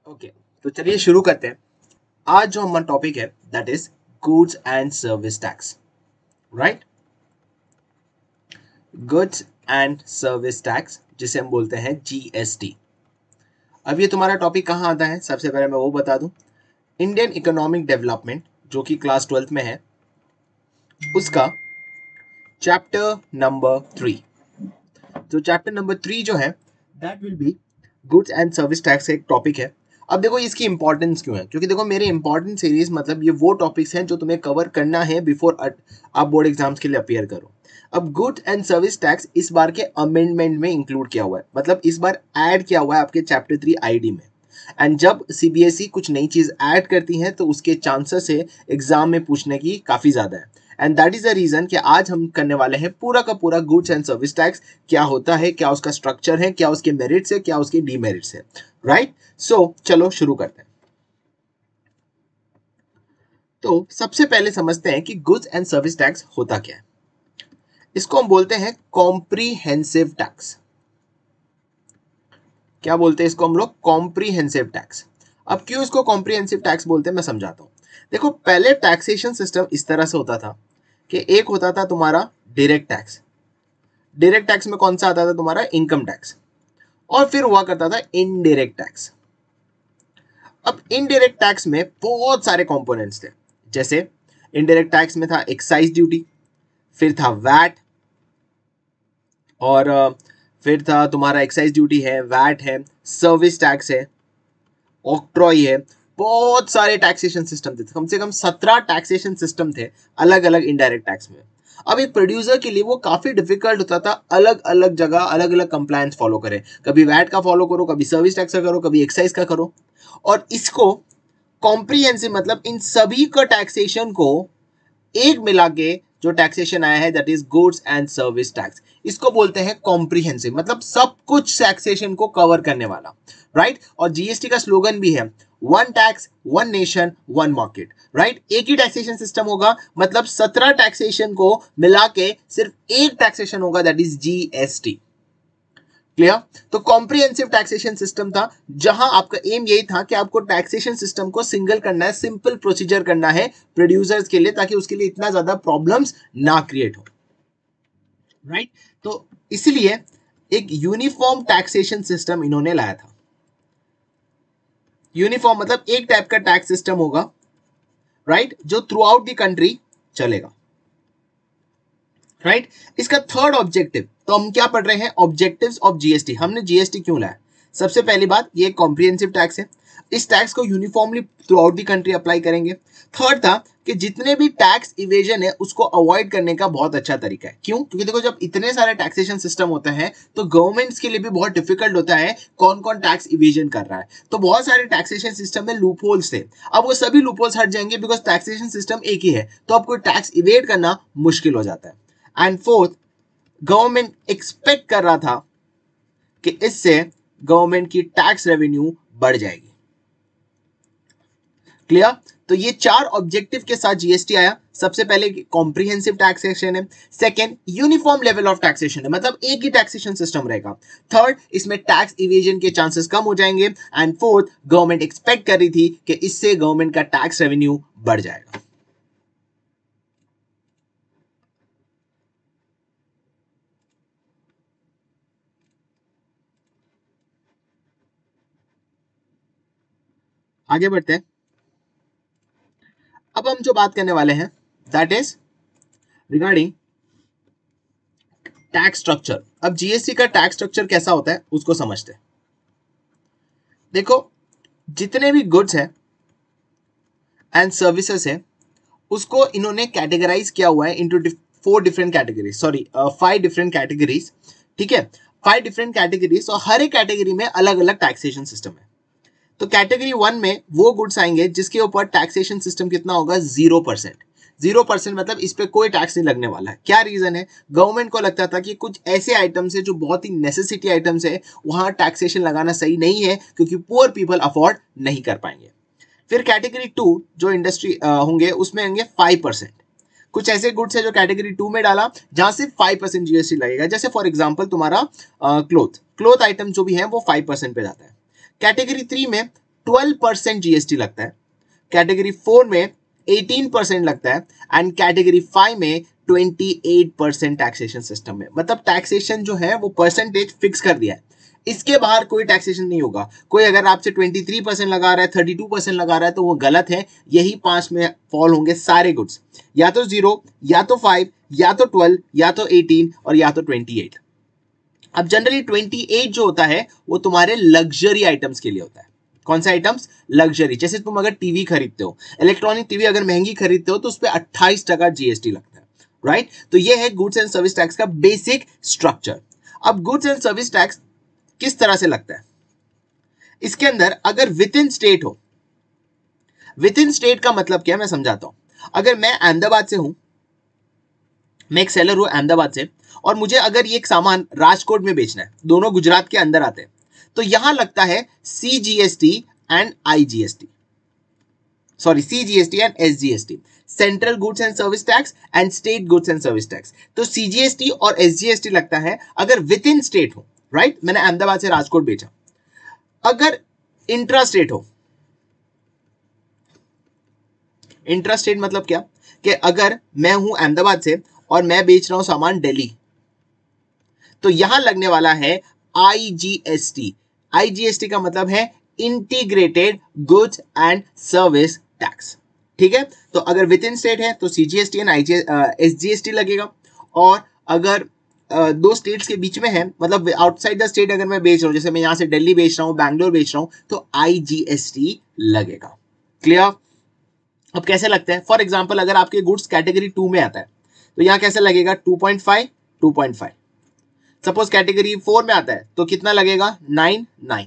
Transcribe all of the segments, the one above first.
Okay तो चलिए शुरू करते हैं। आज जो हमारा टॉपिक है that is goods and service tax. Right, goods and service tax जिसे हम बोलते हैं जीएसटी। अब ये तुम्हारा टॉपिक कहाँ आता है, सबसे पहले मैं वो बता दूं। इंडियन इकोनॉमिक डेवलपमेंट जो कि क्लास 12th में है, उसका चैप्टर नंबर 3। तो चैप्टर नंबर 3 जो है that will be goods and service tax का एक टॉपिक है। अब देखो इसकी इंपॉर्टेंस क्यों है, क्योंकि देखो मेरे इंपॉर्टेंट सीरीज मतलब ये वो टॉपिक्स हैं जो तुम्हें कवर करना है बिफोर आप बोर्ड एग्जाम्स के लिए अपियर करो। अब गुड्स एंड सर्विस टैक्स इस बार के अमेंडमेंट में इंक्लूड किया हुआ है, मतलब इस बार ऐड किया हुआ है आपके चैप्टर 3 आईडी में। एंड जब सीबीएसई कुछ नई चीज ऐड करती है तो उसके चांसेस है एग्जाम में पूछने की काफी ज्यादा है। And that is the reason कि आज हम करने वाले हैं पूरा का पूरा गुड्स एंड सर्विस टैक्स क्या होता है, क्या उसका स्ट्रक्चर है, क्या उसके मेरिट्स है, क्या उसके डीमेरिट्स है। राइट, सो चलो शुरू करते हैं। तो सबसे पहले समझते हैं कि गुड्स एंड सर्विस टैक्स होता क्या है। इसको हम बोलते हैं कॉम्प्रीहेंसिव टैक्स। क्या बोलते हैं इसको हम लोग? Comprehensive tax. अब क्यों इसको कॉम्प्रीहेंसिव टैक्स बोलते हैं मैं समझाता हूं। देखो पहले टैक्सेशन सिस्टम इस तरह से होता था कि एक होता था तुम्हारा डायरेक्ट टैक्स। डायरेक्ट टैक्स में कौन सा आता था तुम्हारा? Income tax. और फिर हुआ करता था इनडायरेक्ट टैक्स। अब इनडायरेक्ट टैक्स में बहुत सारे कंपोनेंट्स थे। जैसे इनडायरेक्ट टैक्स में था एक्साइज ड्यूटी, फिर था वैट, और फिर था तुम्हारा एक्साइज ड्यूटी है, वैट है, सर्विस टैक्स है, ऑक्ट्रॉय है। बहुत सारे टैक्सेशन सिस्टम थे, कम से कम 17 टैक्सेशन सिस्टम थे अलग अलग इनडायरेक्ट टैक्स में। अब एक प्रोड्यूसर के लिए वो काफी डिफिकल्ट होता था अलग अलग जगह अलग अलग कंप्लायंस फॉलो करे। कभी वैट का फॉलो करो, कभी सर्विस टैक्स का करो, कभी एक्साइज का करो। और इसको कॉम्प्रीहेंसिव मतलब इन सभी का टैक्सेशन को एक मिला के जो टैक्सेशन आया है that is goods and service tax. इसको बोलते हैं कॉम्प्रीहेंसिव, मतलब सब कुछ टैक्सेशन को कवर करने वाला। राइट, और जीएसटी का स्लोगन भी है one tax one nation one market. Right, एक ही टैक्सेशन सिस्टम होगा, मतलब 17 टैक्सेशन को मिला के सिर्फ एक टैक्सेशन होगा दैट इज जीएसटी। क्लियर? तो कॉम्प्रिहेंसिव टैक्सेशन सिस्टम था जहां आपका एम यही था कि आपको टैक्सेशन सिस्टम को सिंगल करना है, सिंपल प्रोसीजर करना है प्रोड्यूसर्स के लिए, ताकि उसके लिए इतना ज्यादा प्रॉब्लम्स ना क्रिएट हो। राइट, तो इसलिए एक यूनिफॉर्म टैक्सेशन सिस्टम इन्होंने लाया था। यूनिफॉर्म मतलब एक टाइप का टैक्स सिस्टम होगा, राइट, जो थ्रू आउट द कंट्री चलेगा। राइट, इसका थर्ड ऑब्जेक्टिव, तो हम क्या पढ़ रहे हैं? Objectives of GST. हमने जीएसटी क्यों लाया? सबसे पहली बात, ये कॉम्प्रिहेंसिव टैक्स है, इस टैक्स को uniformly through out the country apply करेंगे। थर्ड था कि जितने भी टैक्स इवेजन है उसको अवॉइड करने का बहुत अच्छा तरीका है। क्यों? क्योंकि देखो जब इतने सारे टैक्सेशन सिस्टम होते हैं तो गवर्नमेंट्स के लिए भी बहुत डिफिकल्ट होता है कौन कौन टैक्स इवेजन कर रहा है। तो बहुत सारे टैक्सेशन सिस्टम में लूप होल्स थे, अब वो सभी लूप होल्स हट जाएंगे बिकॉज टैक्सेशन सिस्टम एक ही है, तो आपको टैक्स इवेड करना मुश्किल हो जाता है। एंड फोर्थ, गवर्नमेंट एक्सपेक्ट कर रहा था कि इससे गवर्नमेंट की टैक्स रेवेन्यू बढ़ जाएगी। क्लियर? तो ये चार ऑब्जेक्टिव के साथ जीएसटी आया। सबसे पहले कॉम्प्रिहेंसिव टैक्सेशन है, second uniform level of taxation है, मतलब एक ही टैक्सेशन सिस्टम रहेगा, थर्ड इसमें टैक्स इवेजन के चांसेस कम हो जाएंगे, एंड फोर्थ गवर्नमेंट एक्सपेक्ट कर रही थी कि इससे गवर्नमेंट का टैक्स रेवेन्यू बढ़ जाएगा। आगे बढ़ते हैं। अब हम जो बात करने वाले हैं that is regarding tax structure. अब जीएसटी का टैक्स स्ट्रक्चर कैसा होता है उसको समझते हैं। देखो जितने भी गुड्स है एंड सर्विसेज है उसको इन्होंने कैटेगराइज किया हुआ है into 4 different categories, sorry 5 different categories. ठीक है, 5 डिफरेंट कैटेगरीज, और हर एक कैटेगरी में अलग अलग टैक्सेशन सिस्टम है। तो कैटेगरी 1 में वो गुड्स आएंगे जिसके ऊपर टैक्सेशन सिस्टम कितना होगा? 0%। 0% मतलब इस पे कोई टैक्स नहीं लगने वाला है। क्या रीजन है? गवर्नमेंट को लगता था कि कुछ ऐसे आइटम्स है जो बहुत ही नेसेसिटी आइटम्स है, वहां टैक्सेशन लगाना सही नहीं है क्योंकि पुअर पीपल अफोर्ड नहीं कर पाएंगे। फिर कैटेगरी 2 जो इंडस्ट्री होंगे उसमें होंगे 5%। कुछ ऐसे गुड्स है जो कैटेगरी 2 में डाला जहां सिर्फ 5% जीएसटी लगेगा, जैसे फॉर एग्जांपल तुम्हारा क्लोथ आइटम जो भी है वो 5% पे जाता है। कैटेगरी 3 में 12% जीएसटी लगता है, कैटेगरी 4 में 18% लगता है एंड कैटेगरी 5 में 28% टैक्सेशन सिस्टम है। मतलब टैक्सेशन जो है वो परसेंटेज फिक्स कर दिया है, इसके बाहर कोई टैक्सेशन नहीं होगा। कोई अगर आपसे 23% लगा रहा है, 32% लगा रहा है तो वो गलत है। यही 5 में फॉल होंगे सारे गुड्स, या तो 0, या तो 5, या तो 12, या तो 18 और या तो 28। अब जनरली 28 जो होता है वो तुम्हारे लग्जरी आइटम्स के लिए होता है। कौन से आइटम्स? लग्जरी। जैसे तुम अगर टीवी खरीदते हो, इलेक्ट्रॉनिक टीवी अगर महंगी खरीदते हो तो उस पर 28% जीएसटी लगता है, राइट? तो ये है गुड्स एंड सर्विस टैक्स का बेसिक स्ट्रक्चर। अब गुड्स एंड सर्विस टैक्स किस तरह से लगता है? इसके अंदर अगर विद इन स्टेट हो, विद इन स्टेट का मतलब क्या, मैं समझाता हूं। अगर मैं अहमदाबाद से हूं, मैं एक सेलर हूं अहमदाबाद से, और मुझे अगर ये एक सामान राजकोट में बेचना है, दोनों गुजरात के अंदर आते हैं, तो यहां लगता है CGST and IGST, sorry CGST and SGST, central goods and service tax and state goods and service tax. तो सीजीएसटी और एसजीएसटी लगता है अगर विद इन स्टेट हो, राइट? मैंने अहमदाबाद से राजकोट बेचा। अगर इंट्रा स्टेट हो, इंट्रा स्टेट मतलब क्या कि अगर मैं हूं अहमदाबाद से और मैं बेच रहा हूं सामान दिल्ली, तो यहां लगने वाला है आईजीएसटी। आईजीएसटी का मतलब है integrated goods and service tax, ठीक है? तो अगर विद इन स्टेट है तो सीजीएसटी एंड एसजीएसटी लगेगा, और अगर दो स्टेट्स के बीच में है, मतलब आउटसाइड द स्टेट अगर मैं बेच रहा हूं, जैसे मैं यहां से दिल्ली बेच रहा हूं, बैंगलोर बेच रहा हूं, तो आईजीएसटी लगेगा। क्लियर? अब कैसे लगता है? फॉर एग्जांपल अगर आपके गुड्स कैटेगरी 2 में आता है तो यहां कैसे लगेगा? 2.5 2.5। सपोज कैटेगरी 4 में आता है तो कितना लगेगा? 9 9।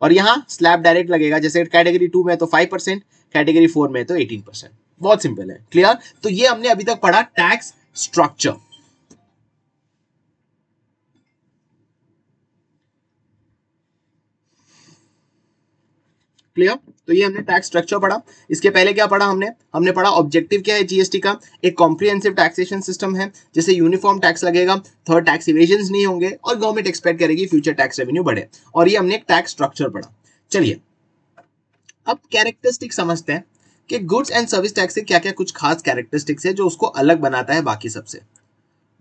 और यहां स्लैब डायरेक्ट लगेगा, जैसे कैटेगरी 2 में तो 5%, कैटेगरी 4 में तो 18%। बहुत सिंपल है। क्लियर? तो ये हमने अभी तक पढ़ा टैक्स स्ट्रक्चर। क्लियर? तो ये हमने टैक्स स्ट्रक्चर पढ़ा। इसके पहले क्या पढ़ा हमने पढ़ा ऑब्जेक्टिव क्या है जीएसटी का, एक कॉम्प्रिहेंसिव टैक्सेशन सिस्टम है, जैसे यूनिफॉर्म टैक्स लगेगा, थर्ड टैक्स इवेजन नहीं होंगे और गवर्नमेंट एक्सपेक्ट करेगी फ्यूचर टैक्स रेवेन्यू बढ़े। और ये हमने एक टैक्स स्ट्रक्चर पढ़ा। चलिए अब कैरेक्टरिस्टिक समझते हैं कि गुड्स एंड सर्विस टैक्स से क्या क्या कुछ खास कैरेक्टरिस्टिक्स है जो उसको अलग बनाता है बाकी सबसे।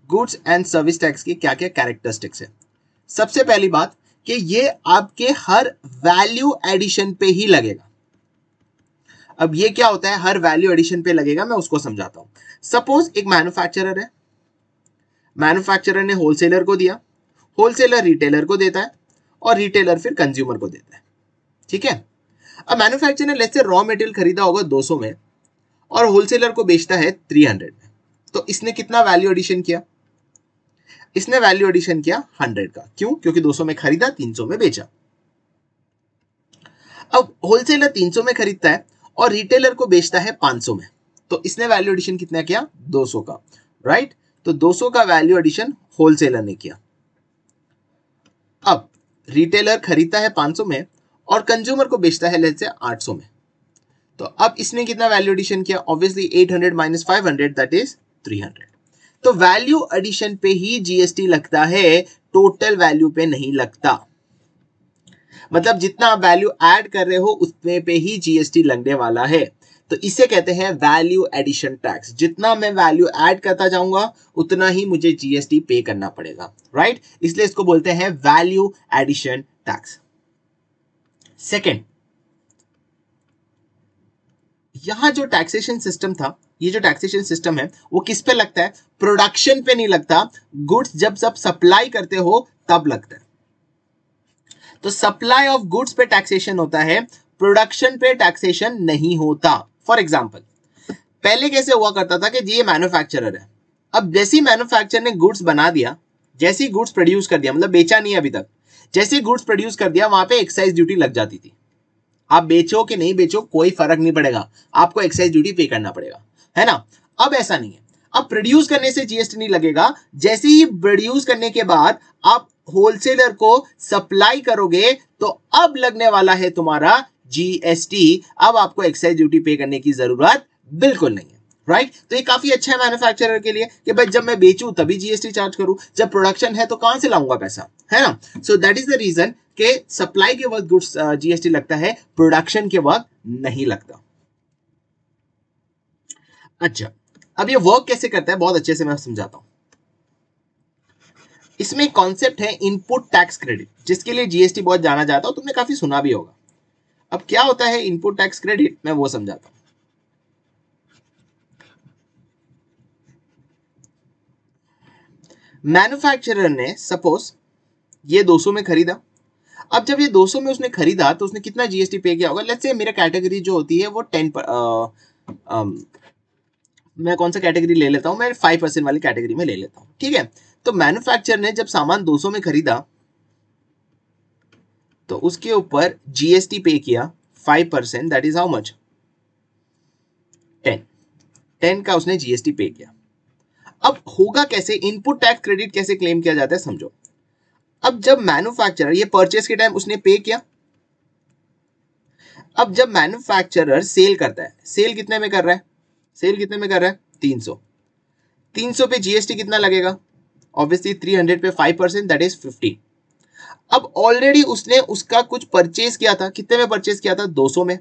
गुड्स एंड सर्विस टैक्स की क्या क्या कैरेक्टरिस्टिक्स है? सबसे पहली बात कि ये आपके हर वैल्यू एडिशन पे ही लगेगा। अब ये क्या होता है हर वैल्यू एडिशन पे लगेगा, मैं उसको समझाता हूं। सपोज एक मैन्युफैक्चरर है, मैन्युफैक्चरर ने होलसेलर को दिया, होलसेलर रिटेलर को देता है और रिटेलर फिर कंज्यूमर को देता है, ठीक है? अब मैन्युफैक्चरर ने लेट्स से रॉ मटेरियल खरीदा होगा 200 में और होलसेलर को बेचता है 300 में, तो इसने कितना वैल्यू एडिशन किया? इसने वैल्यू एडिशन किया 100 का। क्यों? क्योंकि 200 में खरीदा, 300 में बेचा। अब होलसेलर 300 में खरीदता है और रिटेलर को बेचता है 500 में, तो इसने वैल्यू एडिशन कितना किया? 200 का, राइट? तो 200 का वैल्यू एडिशन होलसेलर ने किया। अब रिटेलर खरीदता है 500 में और कंज्यूमर को बेचता है लेट्स से 800 में, तो अब इसने कितना वैल्यू एडिशन किया? Obviously 800 minus 500 that is 300। तो वैल्यू एडिशन पे ही जीएसटी लगता है, टोटल वैल्यू पे नहीं लगता। मतलब जितना आप वैल्यू ऐड कर रहे हो उसमें पे ही जीएसटी लगने वाला है। तो इसे कहते हैं वैल्यू एडिशन टैक्स। जितना मैं वैल्यू ऐड करता जाऊंगा उतना ही मुझे जीएसटी पे करना पड़ेगा, राइट? इसलिए इसको बोलते हैं वैल्यू एडिशन टैक्स। सेकेंड, यहां जो टैक्सेशन सिस्टम था, ये जो टैक्सेशन सिस्टम है वो किस पे लगता है? प्रोडक्शन पे नहीं लगता। गुड्स जब सब सप्लाई करते हो तब लगता है। तो सप्लाई ऑफ गुड्स पे टैक्सेशन होता है, प्रोडक्शन पे टैक्सेशन नहीं होता। फॉर एग्जांपल पहले कैसे हुआ करता था कि ये मैन्युफैक्चरर है, अब जैसे ही मैन्युफैक्चरर ने गुड्स बना दिया, जैसे ही गुड्स प्रोड्यूस कर दिया, मतलब बेचा नहीं अभी तक, जैसे ही गुड्स प्रोड्यूस कर दिया वहां पे एक्साइज ड्यूटी लग जाती थी। आप बेचो कि नहीं बेचो कोई फर्क नहीं पड़ेगा, आपको एक्साइज ड्यूटी पे करना पड़ेगा, है ना? अब ऐसा नहीं है, अब प्रोड्यूस करने से जीएसटी नहीं लगेगा। जैसे ही प्रोड्यूस करने के बाद आप होलसेलर को सप्लाई करोगे तो अब लगने वाला है तुम्हारा जीएसटी। अब आपको एक्साइज ड्यूटी पे करने की जरूरत बिल्कुल नहीं है, राइट तो ये काफी अच्छा है मैन्युफैक्चरर के लिए कि भाई जब मैं बेचूं तभी जीएसटी चार्ज करूं, जब प्रोडक्शन है तो कहां से लाऊंगा पैसा, है ना। So that is the reason कि सप्लाई के वक्त गुड्स जीएसटी लगता है, प्रोडक्शन के वक्त नहीं लगता। अच्छा, अब ये वर्क कैसे करता है बहुत अच्छे से मैं समझाता हूं। इसमें कॉन्सेप्ट है इनपुट टैक्स क्रेडिट, जिसके लिए जीएसटी बहुत जाना जाता है, तुमने काफी सुना भी होगा। अब क्या होता है इनपुट टैक्स क्रेडिट, मैं वो समझाता हूं। मैन्युफैक्चरर ने सपोज ये 200 में खरीदा। अब जब ये 200 में उसने खरीदा तो उसने कितना जीएसटी पे किया होगा। लेट्स से मेरा कैटेगरी जो होती है वो 10 मैं कौन सा कैटेगरी ले लेता हूं, मैं 5% वाली कैटेगरी में ले लेता हूं, ठीक है। तो मैन्युफैक्चरर ने जब सामान 200 में खरीदा तो उसके ऊपर जीएसटी पे किया 5%, दैट इज हाउ मच 10 का उसने जीएसटी पे किया। अब होगा कैसे, इनपुट टैक्स क्रेडिट कैसे क्लेम किया जाता है समझो। अब जब मैन्युफैक्चरर ये परचेस के टाइम उसने पे किया, अब जब मैन्युफैक्चरर सेल करता है, सेल कितने में कर रहा है, सेल कितने में कर रहा है 300 पे जीएसटी कितना लगेगा, ऑब्वियसली 300 पे 5%, दैट इज 50। अब ऑलरेडी उसने उसका कुछ परचेज किया था, कितने में परचेज किया था 200 में,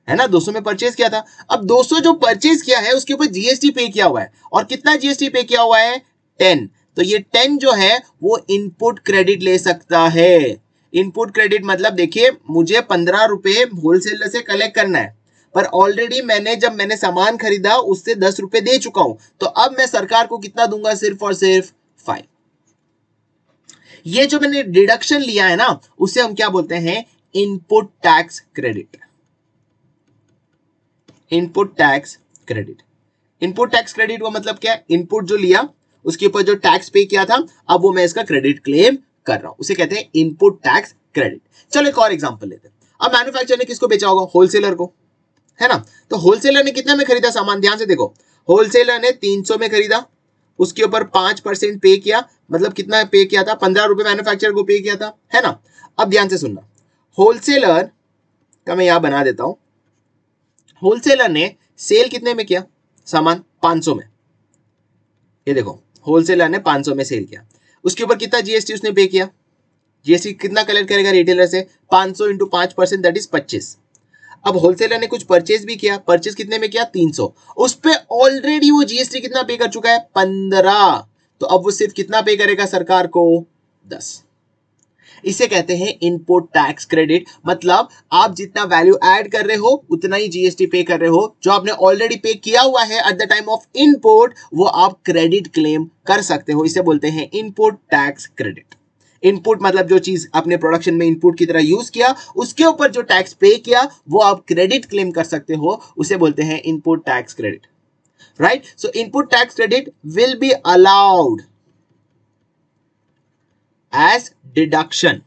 है ना, 200 में परचेज किया था। अब 200 जो परचेज किया है उसके ऊपर जीएसटी पे किया हुआ है, और कितना जीएसटी पे किया हुआ है 10। तो ये 10 जो है वो इनपुट क्रेडिट ले सकता है। इनपुट क्रेडिट मतलब देखिए मुझे 15 रुपए होलसेलर से कलेक्ट करना है, पर ऑलरेडी जब मैंने सामान खरीदा उससे 10 रुपए दे चुका हूं, तो अब मैं सरकार को कितना दूंगा, सिर्फ और सिर्फ 5। ये जो मैंने डिडक्शन लिया है ना उसे हम क्या बोलते हैं, input tax credit. Input tax credit, input tax credit का मतलब क्या है, इनपुट जो लिया उसके ऊपर जो टैक्स पे किया था अब वो मैं इसका क्रेडिट क्लेम कर रहा हूं, उसे कहते हैं इनपुट टैक्स क्रेडिट। चलो एक और एग्जांपल लेते हैं। अब मैन्युफैक्चरर ने किसको बेचा होगा, होलसेलर को, है ना। तो होलसेलर ने कितने में खरीदा सामान, ध्यान से देखो, होलसेलर ने 300 में खरीदा, उसके ऊपर 5% पे किया, मतलब कितना पे किया था, 15 रुपए मैन्युफैक्चरर को पे किया था, है ना। अब ध्यान से सुनना, होलसेलर का मैं यहां बना देता हूं, होलसेलर ने सेल कितने में किया, सामान 500 में, ये देखो होलसेलर ने 500 में सेल किया, उसके ऊपर कितना जीएसटी उसने पे किया, जीएसटी कितना कलेक्ट करेगा रिटेलर से, 500 इंटू 5%, दैट इज 25। अब होलसेलर ने कुछ परचेज भी किया, परचेज कितने में किया 300, उस पे ऑलरेडी वो जीएसटी कितना पे कर चुका है 15, तो अब वो सिर्फ कितना पे करेगा सरकार को 10। इसे कहते हैं इनपुट टैक्स क्रेडिट, मतलब आप जितना वैल्यू ऐड कर रहे हो उतना ही जीएसटी पे कर रहे हो, जो आपने ऑलरेडी पे किया हुआ है at the time of input वो आप क्रेडिट क्लेम कर सकते हो, इसे बोलते हैं इनपुट टैक्स क्रेडिट। इनपुट मतलब जो चीज आपने प्रोडक्शन में इनपुट की तरह यूज किया उसके ऊपर जो टैक्स पे किया वो आप क्रेडिट क्लेम कर सकते हो, उसे बोलते हैं input tax credit, right. So input tax credit will be allowed as deduction,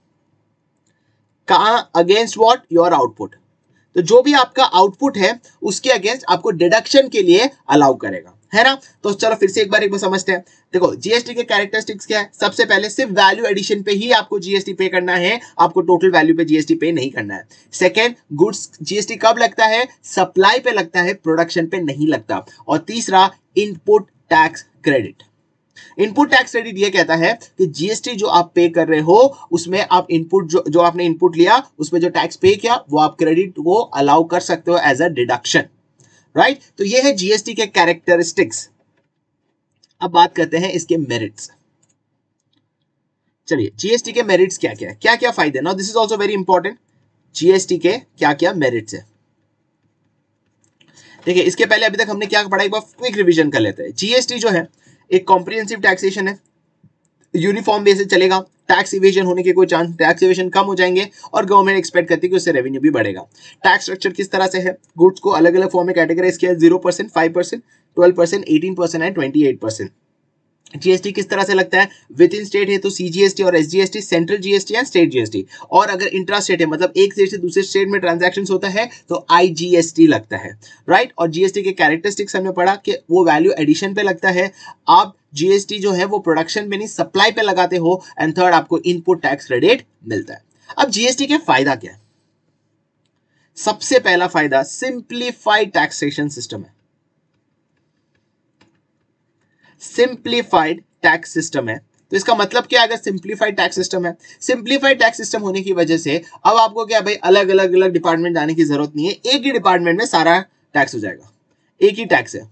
कहां, अगेंस्ट व्हाट, योर आउटपुट। तो जो भी आपका आउटपुट है उसके अगेंस्ट आपको डिडक्शन के लिए अलाउ करेगा, है ना। तो चलो फिर से एक बार समझते हैं। देखो जीएसटी के कैरेक्टरिस्टिक्स क्या है, सबसे पहले सिर्फ वैल्यू एडिशन पे ही आपको जीएसटी पे करना है, आपको टोटल वैल्यू पे जीएसटी पे नहीं करना है। सेकंड, गुड्स जीएसटी कब लगता है, सप्लाई पे लगता है, प्रोडक्शन पे नहीं लगता। और तीसरा, input tax credit. Input tax credit ये कहता है कि जीएसटी जो आप पे कर रहे हो उसमें आप इनपुट जो आपने इनपुट लिया उसमें जो टैक्स पे किया वो आप क्रेडिट को अलाउ कर सकते हो एज अ डिडक्शन, राइट। तो ये है जीएसटी के कैरेक्टरिस्टिक्स। अब बात करते हैं इसके मेरिट्स। चलिए जीएसटी के मेरिट्स क्या क्या है, क्या क्या फायदे, now this is also very important, GST के क्या क्या मेरिट्स है। देखिए इसके पहले अभी तक हमने क्या पढ़ा, एक बार क्विक रिवीजन कर लेते हैं। जीएसटी जो है एक कॉम्प्रिहेंसिव टैक्सेशन है, यूनिफॉर्म बेसिस चलेगा, टैक्स इवेजन होने के कोई चांस, टैक्स इवेजन कम हो जाएंगे और गवर्नमेंट एक्सपेक्ट करती है कि उससे रेवेन्यू भी बढ़ेगा। टैक्स स्ट्रक्चर किस तरह से है, गुड्स को अलग अलग फॉर्म में कैटेगराइज किया है, 0%, 5%, 12%, 18% एंड 28%। जीएसटी किस तरह से लगता है, विद इन स्टेट है तो सीजीएसटी और SGST, central GST and state GST, और अगर इंट्रा स्टेट है मतलब एक स्टेट से दूसरे स्टेट में ट्रांजैक्शंस होता है तो आईजीएसटी लगता है, राइट। और जीएसटी के कैरेक्टरिस्टिक्स हमने पढ़ा कि वो वैल्यू एडिशन पे लगता है, आप जीएसटी जो है वो प्रोडक्शन पे नहीं सप्लाई पे लगाते हो, एंड थर्ड आपको इनपुट टैक्स क्रेडिट मिलता है। अब जीएसटी के फायदा क्या है, सबसे पहला फायदा सिंप्लीफाइड टैक्सेशन सिस्टम है। सिंप्लीफाइड टैक्स सिस्टम है। तो इसका मतलब क्या है? अगर सिंप्लीफाइड टैक्स सिस्टम है, सिंप्लीफाइड टैक्स सिस्टम होने की वजह से अब आपको क्या भाई अलग अलग अलग डिपार्टमेंट जाने की जरूरत नहीं है, एक ही डिपार्टमेंट में सारा टैक्स हो जाएगा। एक ही टैक्स है,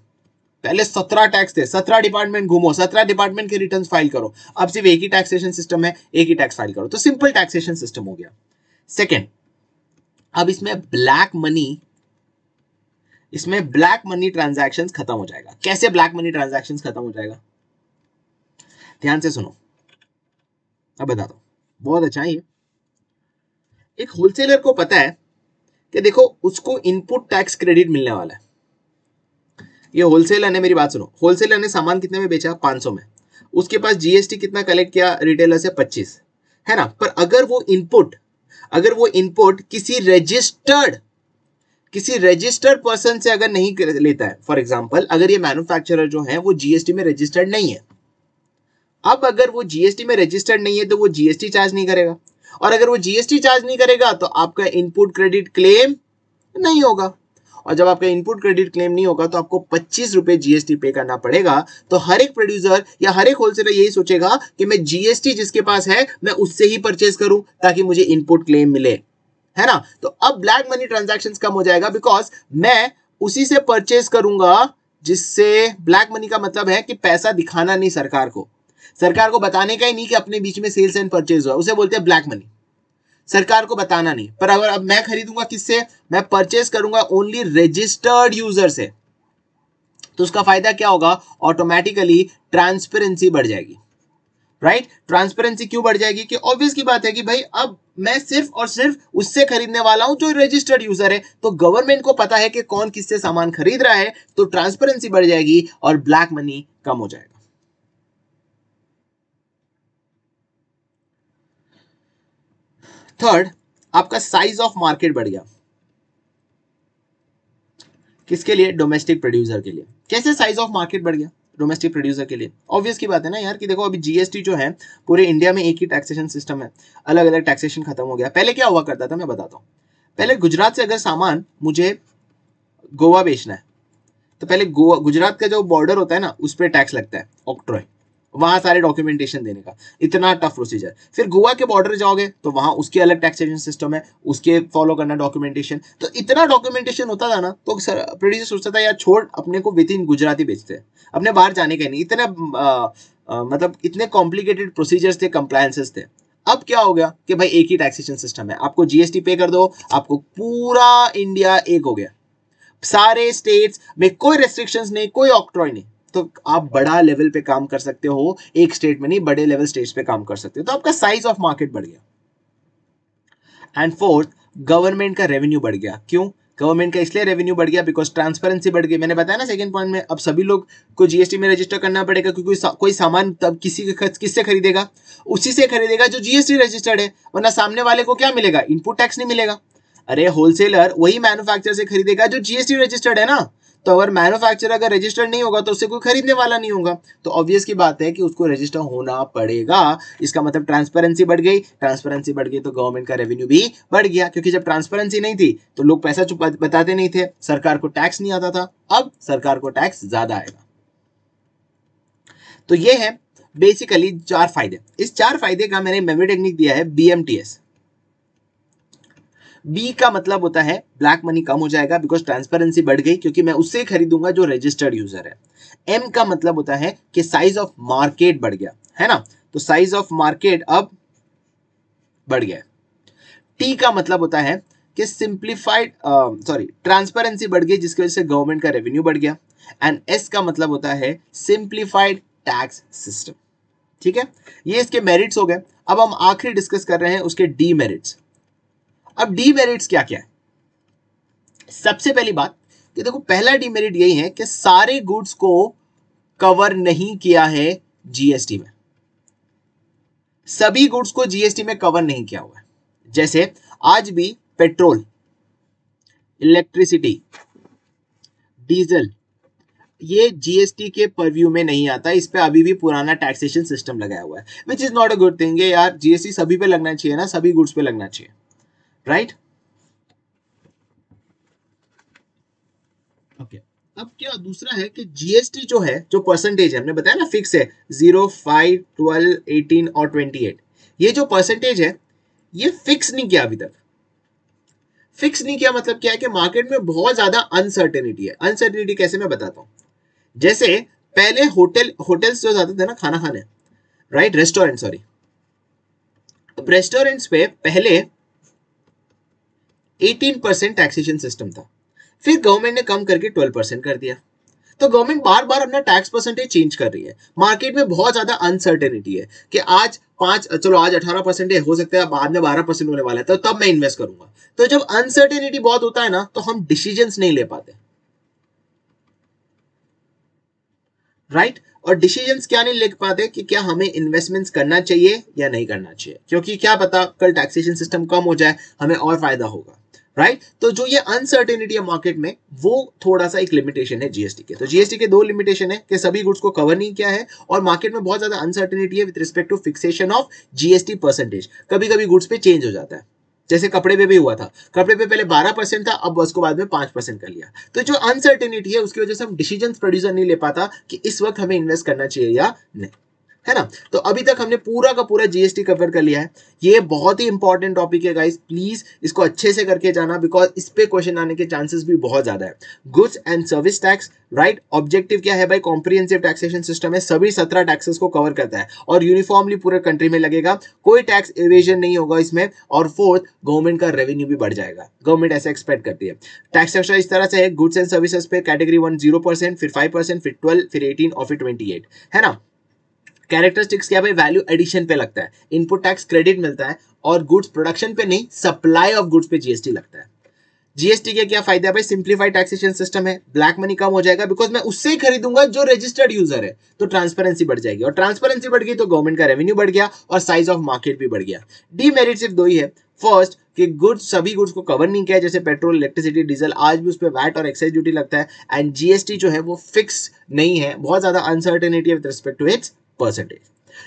पहले 17 टैक्स थे, 17 डिपार्टमेंट घूमो, 17 डिपार्टमेंट के रिटर्न्स फाइल करो, अब सिर्फ एक ही टैक्सेशन सिस्टम है, एक ही टैक्स फाइल करो। तो सिंपल टैक्सेशन सिस्टम हो गया। सेकेंड, अब इसमें ब्लैक मनी ट्रांजैक्शंस खत्म हो जाएगा। कैसे ब्लैक मनी ट्रांजैक्शंस खत्म हो जाएगा? ध्यान से सुनो, अब बताता हूं, बहुत अच्छा है ये। एक होलसेलर को पता है कि देखो उसको इनपुट टैक्स क्रेडिट मिलने वाला है। ये होलसेलर ने, मेरी बात सुनो, होलसेलर ने सामान कितने में बेचा? 500 में। उसके पास जीएसटी कितना कलेक्ट किया रिटेलर से? 25, है ना। पर अगर वो इनपुट किसी रजिस्टर्ड पर्सन से अगर नहीं लेता है, फॉर एग्जांपल अगर ये मैन्युफैक्चरर जो है वो जीएसटी में रजिस्टर्ड नहीं है, अब अगर वो जीएसटी में रजिस्टर्ड नहीं है तो वो जीएसटी चार्ज नहीं करेगा, और अगर वो जीएसटी चार्ज नहीं करेगा तो आपका इनपुट क्रेडिट क्लेम नहीं होगा, और जब आपका इनपुट क्रेडिट क्लेम नहीं होगा तो आपको 25 रुपए जीएसटी पे करना पड़ेगा। तो हर एक प्रोड्यूसर या हर एक होलसेलर यही सोचेगा कि मैं जीएसटी जिसके पास है मैं उससे ही परचेज करूं ताकि मुझे इनपुट क्लेम मिले, है ना। तो अब ब्लैक मनी ट्रांजैक्शंस कम हो जाएगा, बिकॉज मैं उसी से परचेज करूंगा जिससे, ब्लैक मनी का मतलब है कि पैसा दिखाना नहीं सरकार को बताने का ही नहीं कि अपने बीच में सेल्स एंड परचेज हुआ, उसे बोलते हैं ब्लैक मनी। सरकार को बताना नहीं। पर अगर अब मैं खरीदूंगा किससे? मैं परचेज करूंगा ओनली रजिस्टर्ड यूजर से, तो उसका फायदा क्या होगा? ऑटोमेटिकली ट्रांसपेरेंसी बढ़ जाएगी, राइट। ट्रांसपेरेंसी क्यों बढ़ जाएगी? कि ऑब्वियस की बात है कि भाई अब मैं सिर्फ और सिर्फ उससे खरीदने वाला हूं जो रजिस्टर्ड यूजर है, तो गवर्नमेंट को पता है कि कौन किससे सामान खरीद रहा है, तो ट्रांसपेरेंसी बढ़ जाएगी और ब्लैक मनी कम हो जाएगा। थर्ड, आपका साइज ऑफ मार्केट बढ़ गया। किसके लिए? डोमेस्टिक प्रोड्यूसर के लिए। कैसे साइज ऑफ मार्केट बढ़ गया डोमेस्टिक प्रोड्यूसर के लिए? ऑब्वियस की बात है ना यार, कि देखो अभी जीएसटी जो है पूरे इंडिया में एक ही टैक्सेशन सिस्टम है, अलग अलग टैक्सेशन खत्म हो गया। पहले क्या हुआ करता था मैं बताता हूँ। पहले गुजरात से अगर सामान मुझे गोवा बेचना है तो पहले गोवा, गुजरात का जो बॉर्डर होता है ना उस पर टैक्स लगता है, ऑक्ट्रॉय, वहां सारे डॉक्यूमेंटेशन देने का, इतना टफ प्रोसीजर। फिर गोवा के बॉर्डर जाओगे तो वहां उसके अलग टैक्सेशन सिस्टम है, उसके फॉलो करना डॉक्यूमेंटेशन, तो इतना डॉक्यूमेंटेशन होता था ना, तो प्रोड्यूसर सोचता था यार छोड़, अपने को विद इन गुजराती बेचते हैं, अपने बाहर जाने का नहीं, इतने मतलब इतने कॉम्प्लिकेटेड प्रोसीजर्स थे, कंप्लायंसेस थे। अब क्या हो गया कि भाई एक ही टैक्सेशन सिस्टम है, आपको जीएसटी पे कर दो, आपको पूरा इंडिया एक हो गया, सारे स्टेट्स में कोई रेस्ट्रिक्शंस नहीं, कोई ऑक्ट्रॉय नहीं, तो आप बड़ा लेवल पे काम कर सकते हो, एक स्टेट में नहीं बड़े लेवल स्टेट्स पे काम कर सकते हो, तो आपका साइज ऑफ मार्केट बढ़ गया। एंड फोर्थ, गवर्नमेंट का रेवेन्यू बढ़ गया। क्यों गवर्नमेंट का इसलिए रेवेन्यू बढ़ गया? बिकॉज ट्रांसपेरेंसी बढ़ गई। मैंने बताया ना सेकंड पॉइंट में, अब सभी लोग को जीएसटी में रजिस्टर करना पड़ेगा, क्योंकि कोई सामान तब किससे खरीदेगा? उसी से खरीदेगा जो जीएसटी रजिस्टर्ड है, वरना सामने वाले को क्या मिलेगा? इनपुट टैक्स नहीं मिलेगा। अरे होलसेलर वही मैन्युफैक्चरर से खरीदेगा जो जीएसटी रजिस्टर्ड है ना, तो अगर मैन्युफैक्चरर अगर रजिस्टर्ड नहीं होगा तो उससे कोई खरीदने वाला नहीं होगा, तो ऑब्वियस की बात है कि उसको रजिस्टर होना पड़ेगा। इसका मतलब ट्रांसपेरेंसी बढ़ गई, ट्रांसपेरेंसी बढ़ गई तो गवर्नमेंट का रेवेन्यू भी बढ़ गया, क्योंकि जब ट्रांसपेरेंसी नहीं थी तो लोग पैसा बताते नहीं थे, सरकार को टैक्स नहीं आता था, अब सरकार को टैक्स ज्यादा आएगा। तो ये है बेसिकली 4 फायदे। इस 4 फायदे का मैंने मेमोरी टेक्निक दिया है बीएमटीएस। बी का मतलब होता है ब्लैक मनी कम हो जाएगा बिकॉज ट्रांसपेरेंसी बढ़ गई, क्योंकि मैं उससे खरीदूंगा जो रजिस्टर्ड यूजर है। एम का मतलब होता है कि साइज ऑफ मार्केट बढ़ गया, है ना, तो साइज ऑफ मार्केट अब बढ़ गया। टी का मतलब होता है कि सिंप्लीफाइड ट्रांसपेरेंसी बढ़ गई, जिसकी वजह से गवर्नमेंट का रेवेन्यू बढ़ गया। एंड एस का मतलब होता है सिंप्लीफाइड टैक्स सिस्टम। ठीक है, ये इसके मेरिट्स हो गए। अब हम आखिरी डिस्कस कर रहे हैं उसके डीमेरिट्स। अब डीमेरिट्स क्या क्या है? सबसे पहली बात कि देखो, पहला डीमेरिट यही है कि सारे गुड्स को कवर नहीं किया है जीएसटी में, सभी गुड्स को जीएसटी में कवर नहीं किया हुआ है। जैसे आज भी पेट्रोल, इलेक्ट्रिसिटी, डीजल, ये जीएसटी के परव्यू में नहीं आता, इस पे अभी भी पुराना टैक्सेशन सिस्टम लगाया हुआ है, which is not a good thing. यार जीएसटी सभी पे लगना चाहिए ना, सभी गुड्स पे लगना चाहिए, राइट? ओके, अब क्या दूसरा है कि जीएसटी जो है, जो परसेंटेज है, हमने बताया ना फिक्स है 0, 5, 12, 18 और 28, ये जो परसेंटेज है ये फिक्स नहीं किया अभी तक। फिक्स नहीं किया मतलब क्या है कि मार्केट में बहुत ज्यादा अनसर्टेनिटी है। अनसर्टेनिटी कैसे, मैं बताता हूं। जैसे पहले होटल्स जो जाते थे ना खाना खाने, राइट, रेस्टोरेंट, सॉरी, अब रेस्टोरेंट्स पे पहले 18% टैक्सेशन सिस्टम था, फिर गवर्नमेंट ने कम करके 12% कर दिया। तो गवर्नमेंट बार बार अपना टैक्स परसेंटेज चेंज कर रही है। मार्केट में बहुत ज्यादा अनसर्टेनिटी है कि आज 5, चलो आज 18% हो सकता है, बाद में 12% होने वाला है, तो तब मैं इन्वेस्ट करूंगा। तो जब अनसर्टेनिटी बहुत होता है ना, तो हम डिसीजंस नहीं ले पाते, राइट। और डिसीजंस क्या नहीं ले पाते कि क्या हमें इन्वेस्टमेंट्स करना चाहिए या नहीं करना चाहिए, क्योंकि क्या पता कल टैक्सेशन सिस्टम कम हो जाए, हमें और फायदा होगा, राइट। तो जो ये अनसर्टेनिटी है मार्केट में, वो थोड़ा सा एक लिमिटेशन है जीएसटी के। तो जीएसटी के दो लिमिटेशन है कि सभी गुड्स को कवर नहीं किया है, और मार्केट में बहुत ज्यादा अनसर्टेनिटी है with respect two fixation of GST percentage. कभी कभी गुड्स पे चेंज हो जाता है, जैसे कपड़े पे भी हुआ था। कपड़े पे पहले 12% था, अब उसको बाद में 5% कर लिया। तो जो अनसर्टेनिटी है उसकी वजह से हम डिसीजन प्रोड्यूसर नहीं ले पाता कि इस वक्त हमें इन्वेस्ट करना चाहिए या नहीं, है ना। तो अभी तक हमने पूरा का पूरा जीएसटी कवर कर लिया है। ये बहुत ही इंपॉर्टेंट टॉपिक है गाइस, प्लीज इसको अच्छे से करके जाना, बिकॉज इस पे क्वेश्चन आने के चांसेस भी बहुत ज्यादा है। Goods and service tax, right, objective क्या है भाई, कॉम्प्रिहेंसिव टैक्सेशन सिस्टम है, सभी 17 टैक्सेस को कवर करता है और यूनिफॉर्मली पूरे कंट्री में लगेगा, कोई टैक्स एवेजन नहीं होगा इसमें। और फोर्थ, गवर्नमेंट का रेवेन्यू भी बढ़ जाएगा, गवर्नमेंट ऐसा एक्सपेक्ट करती है। टैक्स स्ट्रक्चर इस तरह से है, गुड्स एंड सर्विसेज पे कैटेगरी 1 0%, फिर 5%, फिर 12, फिर 18 और फिर 28, है ना। कैरेक्टरिस्टिक्स क्या भाई, वैल्यू एडिशन पे लगता है, इनपुट टैक्स क्रेडिट मिलता है, और गुड्स प्रोडक्शन पे नहीं, सप्लाई ऑफ गुड्स पे जीएसटी लगता है। जीएसटी के क्या फायदे हैं भाई, सिंप्लीफाइड टैक्सेशन सिस्टम है, ब्लैक मनी कम हो जाएगा बिकॉज मैं उससे ही खरीदूंगा जो रजिस्टर्ड यूजर है, तो ट्रांसपेरेंसी बढ़ जाएगी, और ट्रांसपेरेंसी बढ़ गई तो गवर्नमेंट का रेवेन्यू बढ़ गया और साइज ऑफ मार्केट भी बढ़ गया। डीमेरिट सिर्फ दो ही है। फर्स्ट, कि गुड्स, सभी गुड्स को कवर नहीं किया, जैसे पेट्रोल, इलेक्ट्रिसिटी, डीजल, आज भी उस पर वैट और एक्साइज ड्यूटी लगता है, एंड जीएसटी जो है वो फिक्स नहीं है, बहुत ज्यादा अनसर्टेनिटी है with respect to its percentage.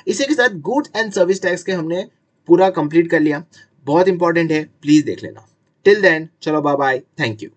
इसी के साथ गुड्स एंड सर्विस टैक्स के हमने पूरा कंप्लीट कर लिया, बहुत इंपॉर्टेंट है, प्लीज देख लेना। टिल देन चलो बाय बाय, थैंक यू।